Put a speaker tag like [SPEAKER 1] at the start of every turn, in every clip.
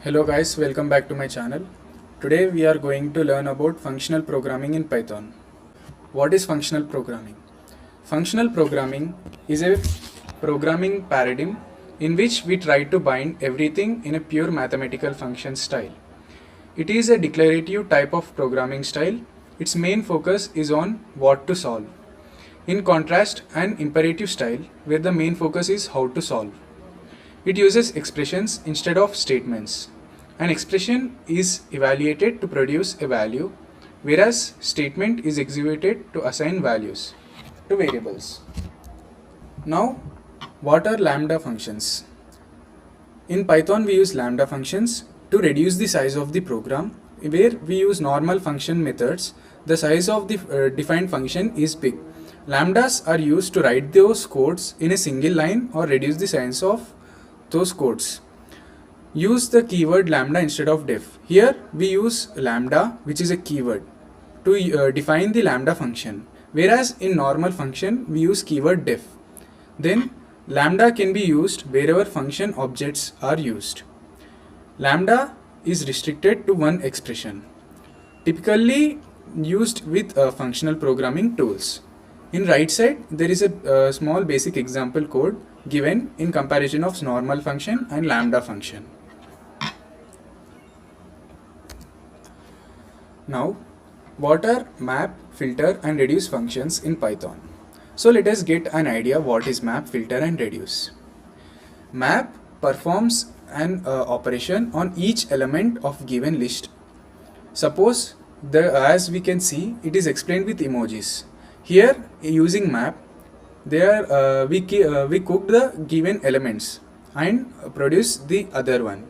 [SPEAKER 1] Hello guys, welcome back to my channel. Today we are going to learn about functional programming in Python. What is functional programming? Functional programming is a programming paradigm in which we try to bind everything in a pure mathematical function style. It is a declarative type of programming style. Its main focus is on what to solve. In contrast, an imperative style where the main focus is how to solve. It uses expressions instead of statements. An expression is evaluated to produce a value, whereas statement is executed to assign values to variables. Now, what are lambda functions? In Python, we use lambda functions to reduce the size of the program. Where we use normal function methods, the size of the defined function is big. Lambdas are used to write those codes in a single line or reduce the size of those codes. Use the keyword lambda instead of def. Here we use lambda, which is a keyword, to define the lambda function, whereas in normal function we use keyword def. Then lambda can be used wherever function objects are used. Lambda is restricted to one expression, typically used with functional programming tools. In right side, there is a small basic example code given in comparison of normal function and lambda function. Now, what are map, filter and reduce functions in Python? So let us get an idea what is map, filter and reduce. Map performs an operation on each element of given list. Suppose as we can see, it is explained with emojis. Here, using map, we cooked the given elements and produce the other one,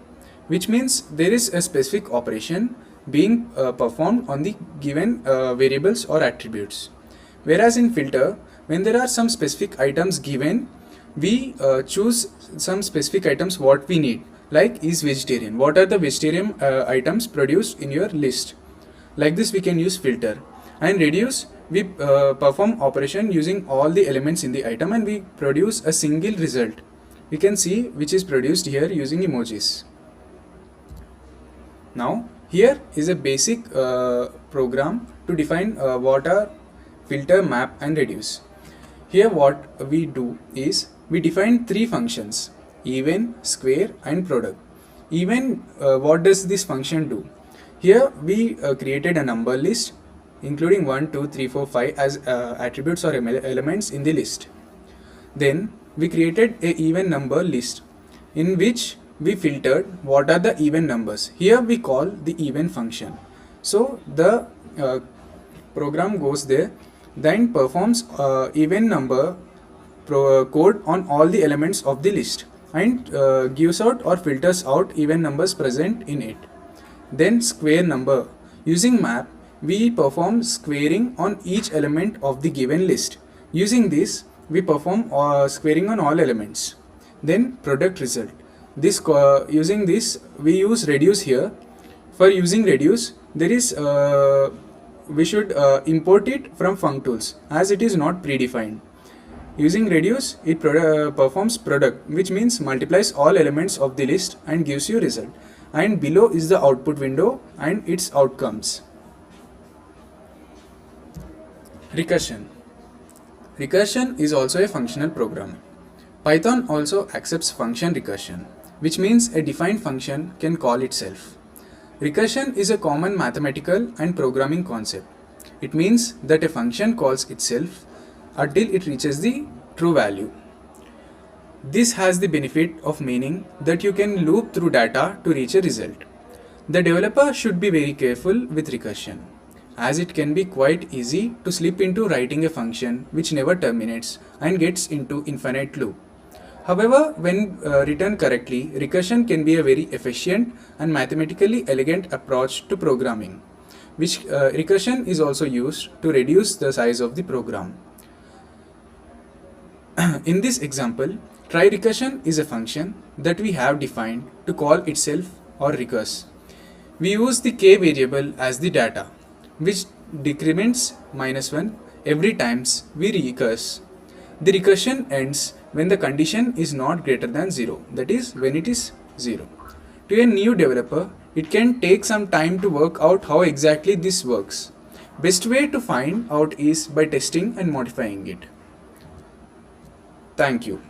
[SPEAKER 1] which means there is a specific operation being performed on the given variables or attributes. Whereas in filter, when there are some specific items given, we choose some specific items what we need, like is vegetarian. What are the vegetarian items produced in your list? Like this we can use filter. And reduce, we perform operation using all the elements in the item and we produce a single result. We can see which is produced here using emojis. Now here is a basic program to define what are filter, map and reduce. Here what we do is we define three functions: even, square and product. Even, what does this function do? Here we created a number list including 1, 2, 3, 4, 5 as attributes or elements in the list. Then we created a even number list in which we filtered what are the even numbers. Here we call the even function. So the program goes there, then performs even number code on all the elements of the list and gives out or filters out even numbers present in it. Then square number. Using map, we perform squaring on each element of the given list. Using this, we perform squaring on all elements. Then product result. Using this, we use reduce here. For using reduce, there is we should import it from functools as it is not predefined. Using reduce, it performs product, which means multiplies all elements of the list and gives you result. And below is the output window and its outcomes. Recursion. Recursion is also a functional program. Python also accepts function recursion, which means a defined function can call itself. Recursion is a common mathematical and programming concept. It means that a function calls itself until it reaches the true value. This has the benefit of meaning that you can loop through data to reach a result. The developer should be very careful with recursion, as it can be quite easy to slip into writing a function which never terminates and gets into infinite loop. However, when written correctly, recursion can be a very efficient and mathematically elegant approach to programming, which recursion is also used to reduce the size of the program. In this example, try recursion is a function that we have defined to call itself or recurse. We use the k variable as the data, which decrements -1 every times we recurse. The recursion ends when the condition is not greater than 0, that is when it is 0. To a new developer, it can take some time to work out how exactly this works. Best way to find out is by testing and modifying it. Thank you.